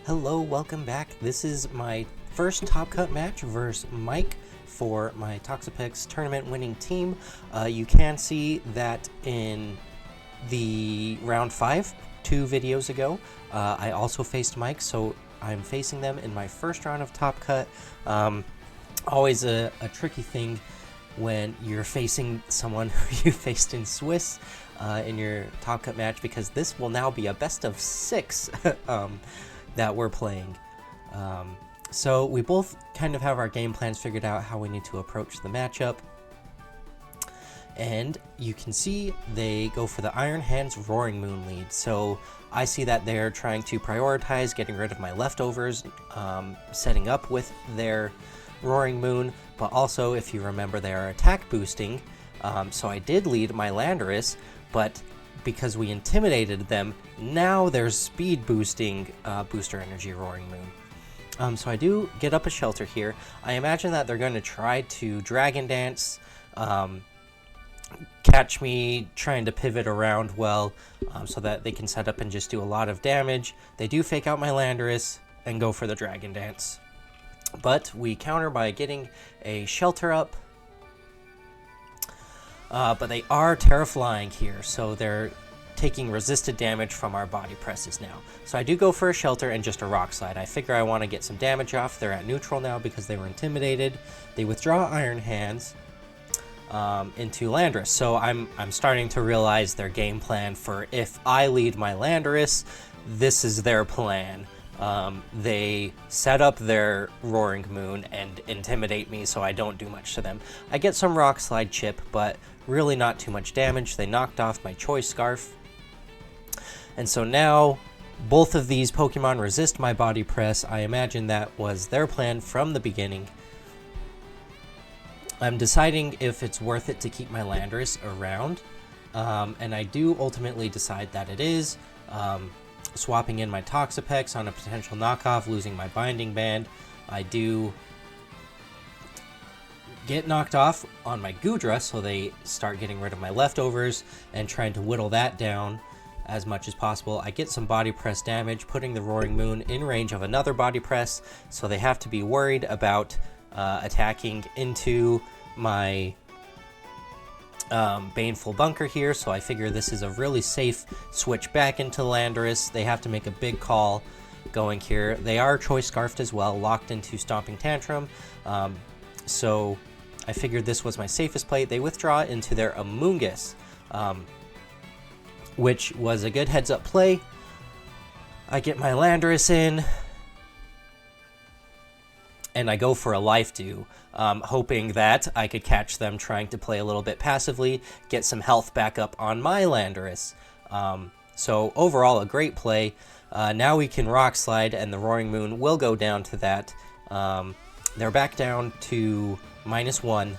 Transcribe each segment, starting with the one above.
Hello, welcome back. This is my first Top Cut match versus Mike for my Toxapex tournament winning team. You can see that in the round 5, 2 videos ago, I also faced Mike, so I'm facing them in my first round of Top Cut. Always a tricky thing when you're facing someone who you faced in Swiss in your Top Cut match, because this will now be a best of 6 that we're playing. So we both kind of have our game plans figured out, how we need to approach the matchup. And you can see they go for the Iron Hands Roaring Moon lead. So I see that they're trying to prioritize getting rid of my leftovers, setting up with their Roaring Moon, but also, if you remember, they are attack boosting. So I did lead my Landorus, but because we intimidated them, now there's speed boosting booster energy Roaring Moon. So I do get up a shelter here. I imagine that they're going to try to Dragon Dance, catch me trying to pivot around well, so that they can set up and just do a lot of damage. They do fake out my Landorus and go for the Dragon Dance. But we counter by getting a shelter up. But they are Terra Flying here, so they're taking resisted damage from our body presses now. So I do go for a shelter and just a rock slide. I figure I want to get some damage off. They're at neutral now because they were intimidated. They withdraw Iron Hands into Landorus. So I'm starting to realize their game plan for if I lead my Landorus, this is their plan. They set up their Roaring Moon and intimidate me so I don't do much to them. I get some Rock Slide chip, but really not too much damage. They knocked off my Choice Scarf. And so now both of these Pokemon resist my body press. I imagine that was their plan from the beginning. I'm deciding if it's worth it to keep my Landorus around. And I do ultimately decide that it is. Swapping in my Toxapex on a potential knockoff, losing my Binding Band. I do get knocked off on my Goodra, so they start getting rid of my leftovers and trying to whittle that down as much as possible. I get some body press damage, putting the Roaring Moon in range of another body press, so they have to be worried about attacking into my Baneful Bunker here, so I figure this is a really safe switch back into Landorus. They have to make a big call going here. They are Choice Scarfed as well, locked into Stomping Tantrum, so I figured this was my safest play. They withdraw into their Amoonguss, which was a good heads-up play. I get my Landorus in, and I go for a Life Dew, hoping that I could catch them trying to play a little bit passively, get some health back up on my Landorus. So overall, a great play. Now we can Rock Slide, and the Roaring Moon will go down to that. They're back down to -1.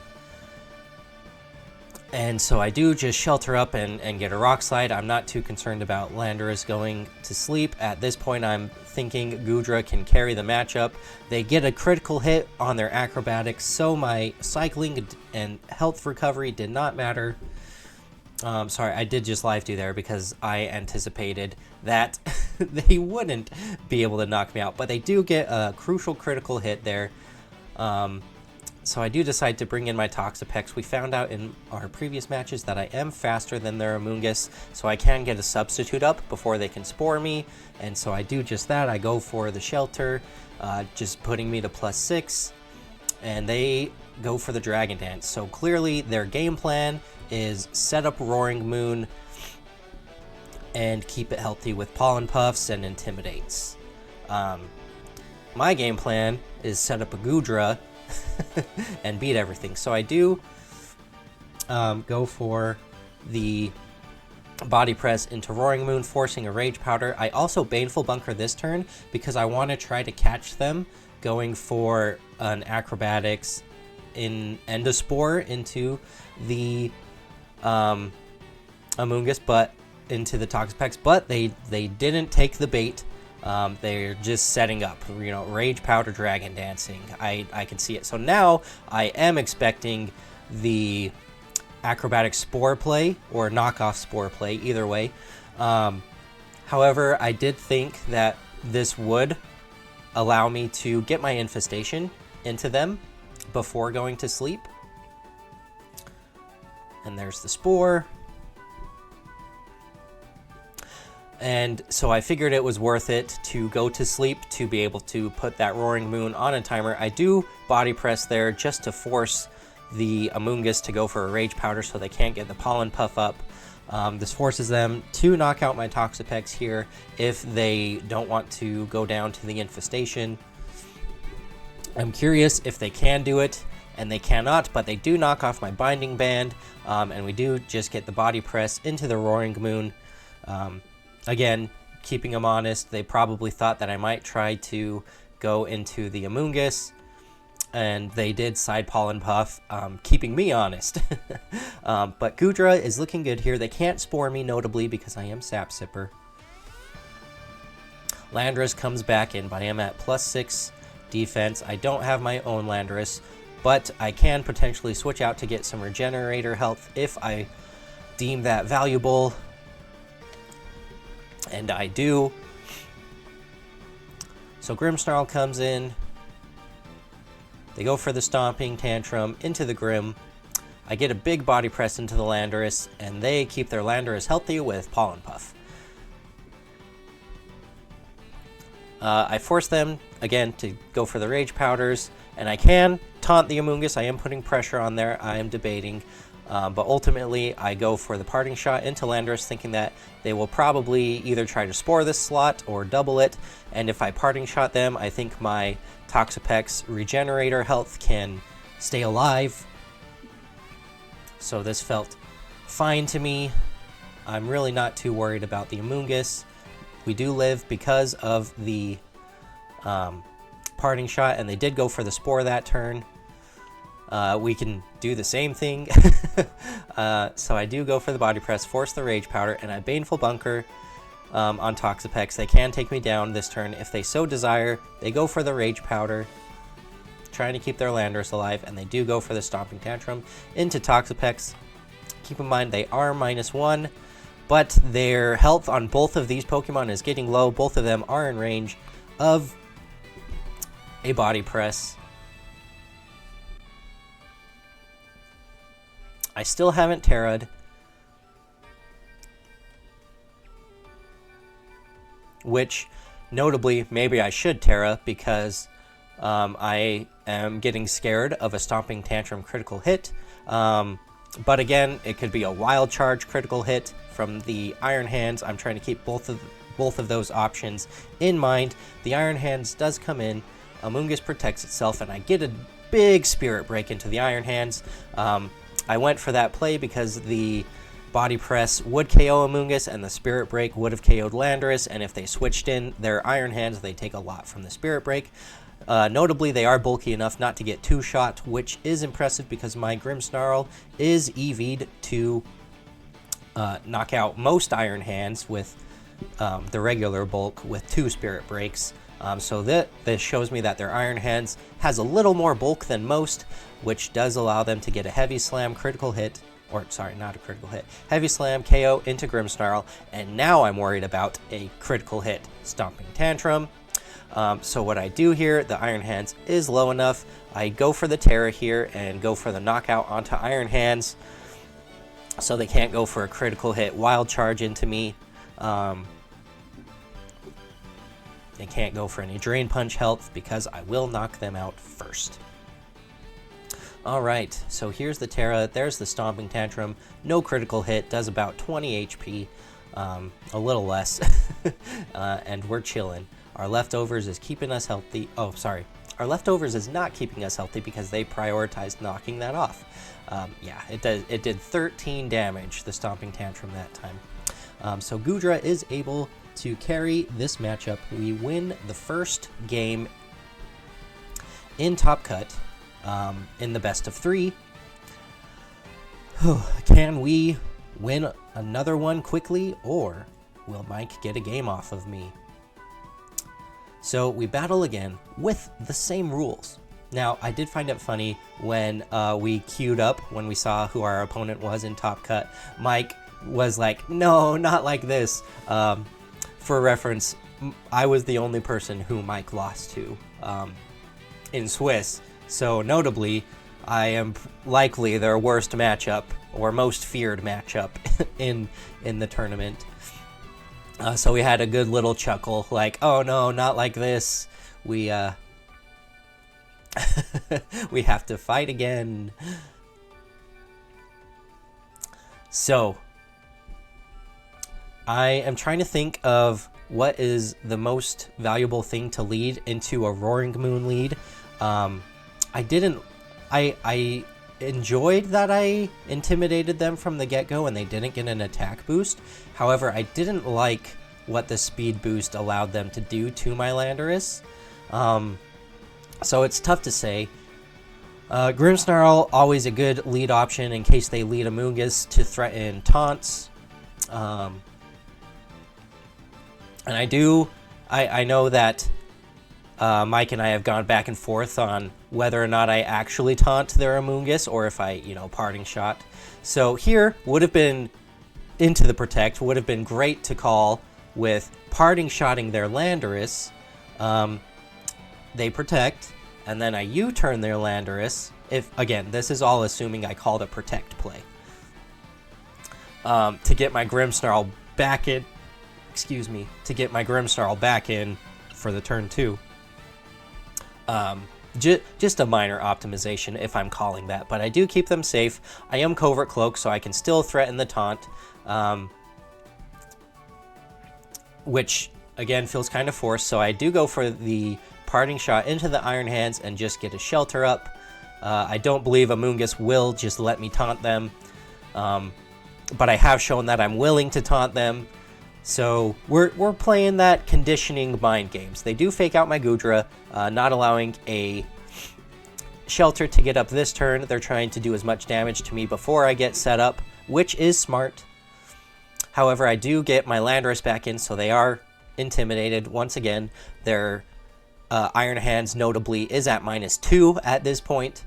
And so I do just shelter up and get a Rock Slide. I'm not too concerned about Landorus going to sleep. At this point, I'm thinking Goodra can carry the matchup. They get a critical hit on their acrobatics, so my cycling and health recovery did not matter. Sorry, I did just Life Dew there because I anticipated that they wouldn't be able to knock me out. But they do get a crucial critical hit there. So I do decide to bring in my Toxapex. We found out in our previous matches that I am faster than their Amoonguss, so I can get a substitute up before they can spore me, and so I do just that. I go for the shelter, just putting me to +6, and they go for the Dragon Dance. So clearly their game plan is set up Roaring Moon and keep it healthy with Pollen Puffs and Intimidates. My game plan is set up a Goodra and beat everything. So I do go for the body press into Roaring Moon, forcing a Rage Powder. I also Baneful Bunker this turn because I want to try to catch them going for an Acrobatics in Endospore into the Amoonguss, but into the Toxapex, but they didn't take the bait. They're just setting up, Rage Powder, Dragon Dancing. I can see it. So now I am expecting the Acrobatic Spore play or knockoff Spore play, either way. However, I did think that this would allow me to get my infestation into them before going to sleep. And there's the spore. And so I figured it was worth it to go to sleep to be able to put that Roaring Moon on a timer. I do body press there just to force the Amoonguss to go for a Rage Powder so they can't get the Pollen Puff up. This forces them to knock out my Toxapex here if they don't want to go down to the infestation. I'm curious if they can do it, and they cannot, but they do knock off my Binding Band, and we do just get the body press into the Roaring Moon. Again, keeping them honest, they probably thought that I might try to go into the Amoonguss, and they did side Pollen Puff, keeping me honest. But Goodra is looking good here. They can't spore me, notably, because I am Sap Sipper. Landorus comes back in, but I am at +6 defense. I don't have my own Landorus, but I can potentially switch out to get some Regenerator health if I deem that valuable. And I do. So Grimmsnarl comes in. They go for the Stomping Tantrum into the Grim. I get a big body press into the Landorus, and they keep their Landorus healthy with Pollen Puff. I force them, again, to go for the Rage Powders, and I can taunt the Amoonguss. I am putting pressure on there. I am debating. But ultimately, I go for the Parting Shot into Landorus, thinking that they will probably either try to spore this slot or double it. And if I Parting Shot them, I think my Toxapex Regenerator health can stay alive. So this felt fine to me. I'm really not too worried about the Amoonguss. We do live because of the Parting Shot, and they did go for the Spore that turn. We can do the same thing. So I do go for the Body Press, force the Rage Powder, and I Baneful Bunker on Toxapex. They can take me down this turn if they so desire. They go for the Rage Powder, trying to keep their Landorus alive, and they do go for the Stomping Tantrum into Toxapex. Keep in mind they are -1, but their health on both of these Pokemon is getting low. Both of them are in range of a Body Press. I still haven't Terra'd, which, notably, maybe I should Terra, because I am getting scared of a Stomping Tantrum critical hit. But again, it could be a Wild Charge critical hit from the Iron Hands. I'm trying to keep both of those options in mind. The Iron Hands does come in, Amoonguss protects itself, and I get a big Spirit Break into the Iron Hands. I went for that play because the Body Press would KO Amoonguss and the Spirit Break would have KO'd Landorus, and if they switched in their Iron Hands, they take a lot from the Spirit Break. Notably, they are bulky enough not to get two-shot, which is impressive because my Grimmsnarl is EV'd to knock out most Iron Hands with the regular bulk with 2 Spirit Breaks. So this shows me that their Iron Hands has a little more bulk than most, which does allow them to get a Heavy Slam critical hit, or sorry, not a critical hit, Heavy Slam KO into Grimmsnarl, and now I'm worried about a critical hit Stomping Tantrum. So what I do here, the Iron Hands is low enough, I go for the Terra here and go for the knockout onto Iron Hands, so they can't go for a critical hit Wild Charge into me. They can't go for any Drain Punch health because I will knock them out first. Alright, so here's the Terra, there's the Stomping Tantrum, no critical hit, does about 20 HP, a little less, and we're chilling. Our Leftovers is keeping us healthy. Oh, sorry. Our Leftovers is not keeping us healthy because they prioritized knocking that off. Yeah, it did 13 damage, the Stomping Tantrum that time. So Goodra is able to carry this matchup. We win the first game in Top Cut in the best of 3. Can we win another one quickly, or will Mike get a game off of me? So we battle again with the same rules. Now, I did find it funny when we queued up, when we saw who our opponent was in Top Cut. Mike was like, no, not like this. For reference, I was the only person who Mike lost to in Swiss. So notably, I am likely their worst matchup or most feared matchup in the tournament. So we had a good little chuckle, like, oh no, not like this. We we have to fight again. So I am trying to think of what is the most valuable thing to lead into a Roaring Moon lead. I enjoyed that I intimidated them from the get-go and they didn't get an attack boost. However, I didn't like what the speed boost allowed them to do to my Landorus. So it's tough to say. Grimmsnarl, always a good lead option in case they lead Amoonguss to threaten taunts. And I know that Mike and I have gone back and forth on whether or not I actually taunt their Amoonguss or if I, parting shot. So here would have been into the protect, would have been great to call with parting shotting their Landorus. They protect, and then I U-turn their Landorus. If, again, this is all assuming I called a protect play. To get my Grimmsnarl back in, to get my Grimmsnarl back in for the turn 2. Just a minor optimization if I'm calling that, but I do keep them safe. I am Covert Cloak, so I can still threaten the taunt, which again feels kind of forced, so I do go for the parting shot into the Iron Hands and just get a shelter up. I don't believe Amoonguss will just let me taunt them, but I have shown that I'm willing to taunt them. So we're playing that conditioning mind games. They do fake out my Goodra, not allowing a shelter to get up this turn. They're trying to do as much damage to me before I get set up, which is smart. However, I do get my Landorus back in, so they are intimidated. Once again, their Iron Hands notably is at -2 at this point.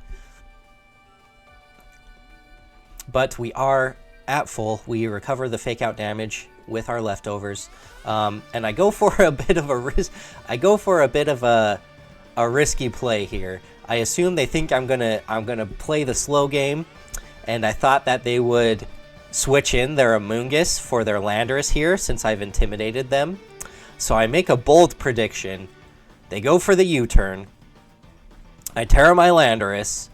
But we are at full. We recover the fake out damage with our leftovers, and I go for a bit of a risk. I go for a bit of a risky play here. I assume they think I'm gonna play the slow game, and I thought that they would switch in their Amoonguss for their Landorus here since I've intimidated them. So I make a bold prediction. They go for the U-turn. I Terra my Landorus.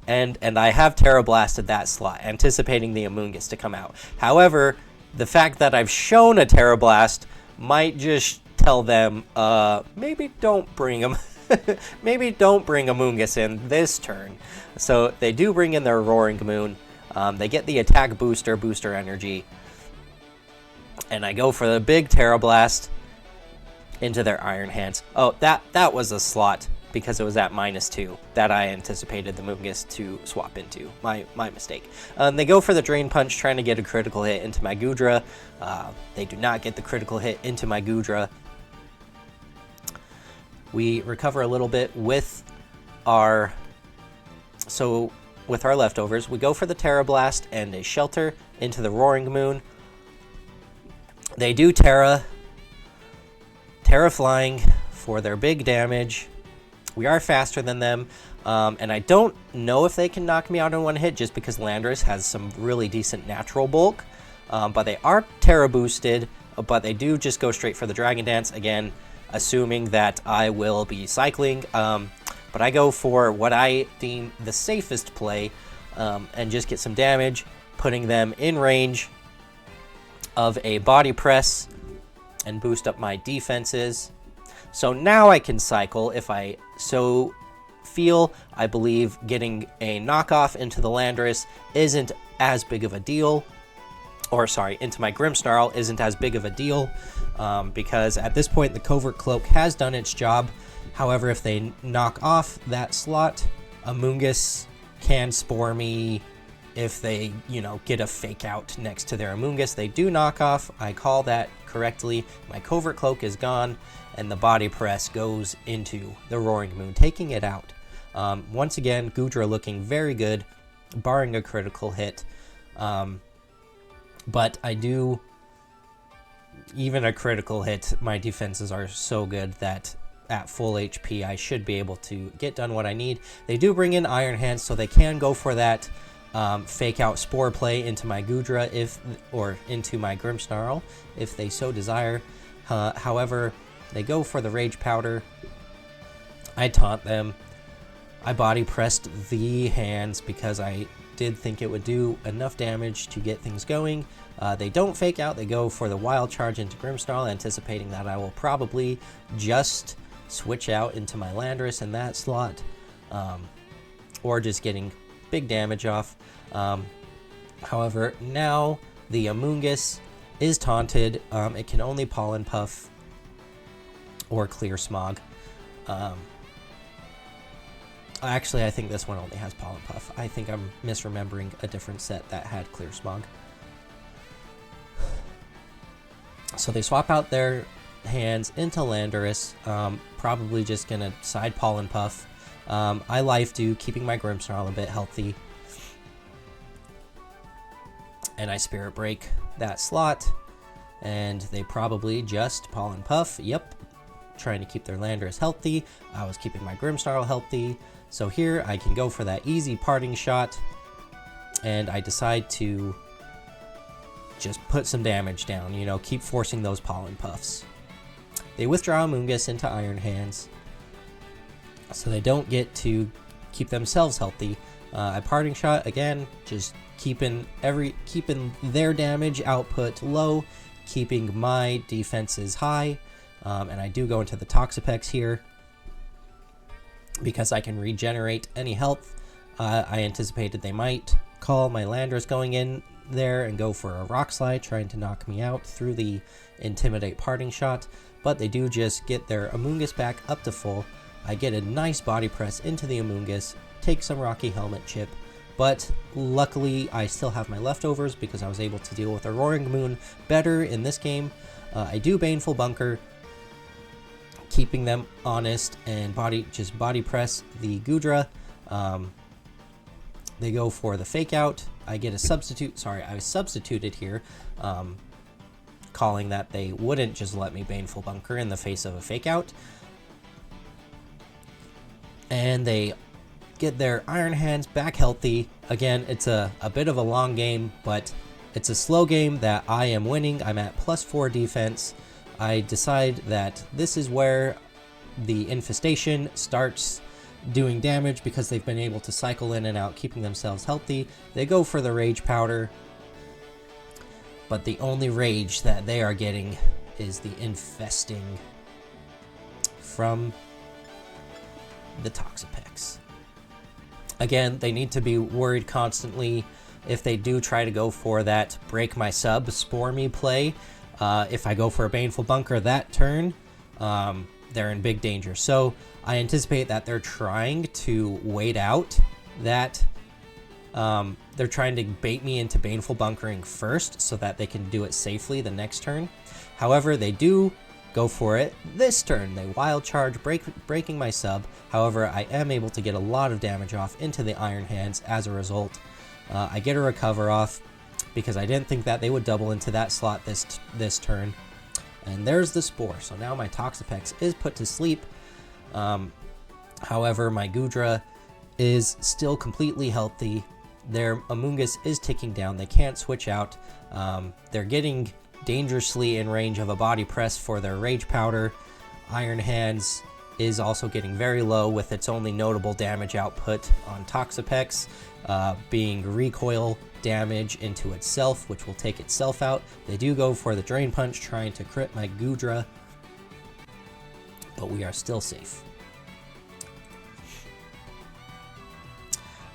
And I have Terra Blasted that slot, anticipating the Amoonguss to come out. However, the fact that I've shown a Terra Blast might just tell them, maybe don't bring them. Maybe don't bring Amoonguss in this turn. So they do bring in their Roaring Moon. They get the attack booster energy. And I go for the big Terra Blast into their Iron Hands. Oh, that was a slot because it was at -2 that I anticipated the Amoonguss to swap into. My mistake. They go for the Drain Punch, trying to get a critical hit into my Goodra. They do not get the critical hit into my Goodra. We recover a little bit with our leftovers. We go for the Terra Blast and a Shelter into the Roaring Moon. They do Terra Flying for their big damage. We are faster than them, and I don't know if they can knock me out in one hit just because Landorus has some really decent natural bulk, but they are Terra boosted, but they do just go straight for the Dragon Dance, again, assuming that I will be cycling, but I go for what I deem the safest play, and just get some damage, putting them in range of a Body Press and boost up my defenses. So now I can cycle if I so feel. I believe getting a knockoff into the Landorus isn't as big of a deal. Or sorry, into my Grimmsnarl isn't as big of a deal, because at this point the Covert Cloak has done its job. However, if they knock off that slot, Amoonguss can spore me. If they, get a fake out next to their Amoonguss, they do knock off. I call that correctly. My Covert Cloak is gone, and the Body Press goes into the Roaring Moon, taking it out. Once again, Goodra looking very good, barring a critical hit. But I do even a critical hit, my defenses are so good that at full HP, I should be able to get done what I need. They do bring in Iron Hands, so they can go for that fake out Spore play into my Goodra or into my Grimmsnarl if they so desire. However, they go for the Rage Powder. I taunt them. I body pressed the hands because I did think it would do enough damage to get things going. They don't fake out. They go for the Wild Charge into Grimmsnarl, anticipating that I will probably just switch out into my Landorus in that slot, or just getting big damage off. However, now the Amoonguss is taunted. It can only Pollen Puff or Clear Smog. Actually, I think this one only has Pollen Puff. I think I'm misremembering a different set that had Clear Smog. So they swap out their hands into Landorus, probably just gonna side Pollen Puff. I Life Dew, keeping my Grimmsnarl a bit healthy. And I Spirit Break that slot, and they probably just Pollen Puff. Yep, trying to keep their Landorus healthy. I was keeping my Grimmsnarl healthy. So here I can go for that easy parting shot, and I decide to just put some damage down, you know, keep forcing those Pollen Puffs. They withdraw Amoonguss into Iron Hands, so they don't get to keep themselves healthy. I parting shot again, just keeping their damage output low, keeping my defenses high, and I do go into the Toxapex here because I can regenerate any health. I anticipated they might call my Landorus going in there and go for a Rock Slide, trying to knock me out through the Intimidate parting shot, but they do just get their Amoonguss back up to full. I get a nice body press into the Amoonguss, take some Rocky Helmet chip, but luckily I still have my leftovers because I was able to deal with a Roaring Moon better in this game. I do Baneful Bunker, keeping them honest, and body press the Goodra. They go for the Fake Out. I get a substitute. Sorry, I was substituted here, calling that they wouldn't just let me Baneful Bunker in the face of a Fake Out. And they get their Iron Hands back healthy. Again, it's a bit of a long game, but it's a slow game that I am winning. I'm at +4 defense. I decide that this is where the Infestation starts doing damage because they've been able to cycle in and out, keeping themselves healthy. They go for the Rage Powder, but the only rage that they are getting is the infesting from the Toxapex. Again, they need to be worried constantly if they do try to go for that break my sub, spore me play. If I go for a Baneful Bunker that turn, they're in big danger. So I anticipate that they're trying to wait out that. They're trying to bait me into Baneful Bunkering first so that they can do it safely the next turn. However, they do go for it this turn. They Wild Charge, breaking my sub. However, I am able to get a lot of damage off into the Iron Hands as a result. I get a Recover off because I didn't think that they would double into that slot this turn. And there's the Spore. So now my Toxapex is put to sleep. However, my Goodra is still completely healthy. Their Amoonguss is ticking down. They can't switch out. They're getting dangerously in range of a body press for their Rage Powder. Iron Hands is also getting very low with its only notable damage output on Toxapex being recoil damage into itself, which will take itself out. They do go for the Drain Punch, trying to crit my Goodra, but we are still safe.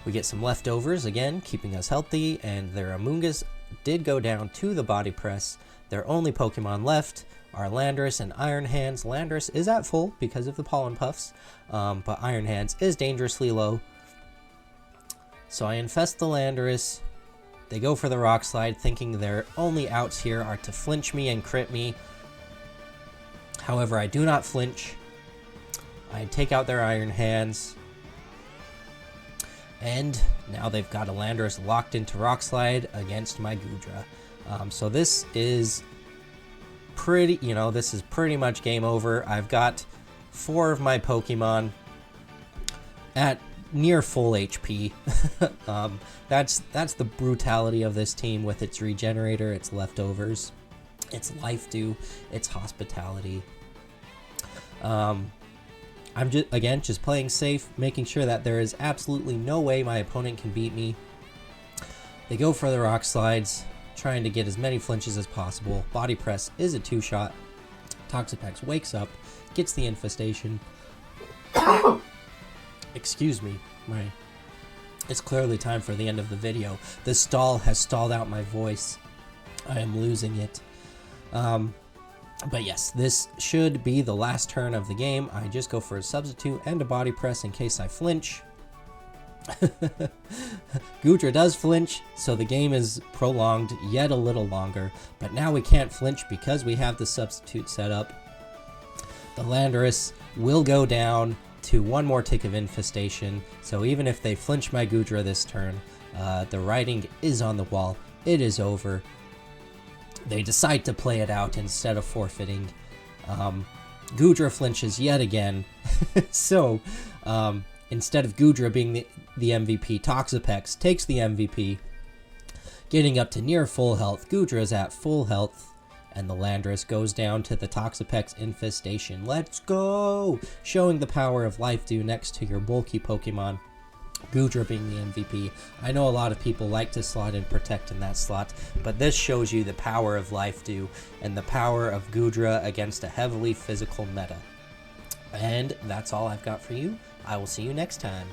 We get some leftovers again, keeping us healthy, and their Amoonguss did go down to the body press. Their only Pokemon left are Landorus and Iron Hands. Landorus is at full because of the Pollen Puffs, but Iron Hands is dangerously low. So I infest the Landorus. They go for the Rock Slide, thinking their only outs here are to flinch me and crit me. However, I do not flinch. I take out their Iron Hands. And now they've got a Landorus locked into Rock Slide against my Goodra. So this is pretty, this is pretty much game over. I've got 4 of my Pokemon at near full HP. That's the brutality of this team with its Regenerator, its Leftovers, its Life Dew, its Hospitality. I'm just playing safe, making sure that there is absolutely no way my opponent can beat me. They go for the Rock Slides, trying to get as many flinches as possible. Body Press is a 2-shot. Toxapex wakes up, gets the Infestation. Excuse me, it's clearly time for the end of the video. The stall has stalled out my voice. I am losing it. But yes, this should be the last turn of the game. I just go for a Substitute and a Body Press in case I flinch. Goodra does flinch, so the game is prolonged yet a little longer. But now we can't flinch because we have the Substitute set up. The Landorus will go down to 1 more tick of Infestation, so even if they flinch my Goodra this turn, the writing is on the wall. It is over. They decide to play it out instead of forfeiting. Goodra flinches yet again. So instead of Goodra being the MVP, Toxapex takes the MVP, getting up to near full health. Goodra is at full health, and the Landorus goes down to the Toxapex Infestation. Let's go! Showing the power of Life Dew next to your bulky Pokemon. Goodra being the MVP. I know a lot of people like to slot in Protect in that slot, but this shows you the power of Life Dew and the power of Goodra against a heavily physical meta. And that's all I've got for you. I will see you next time.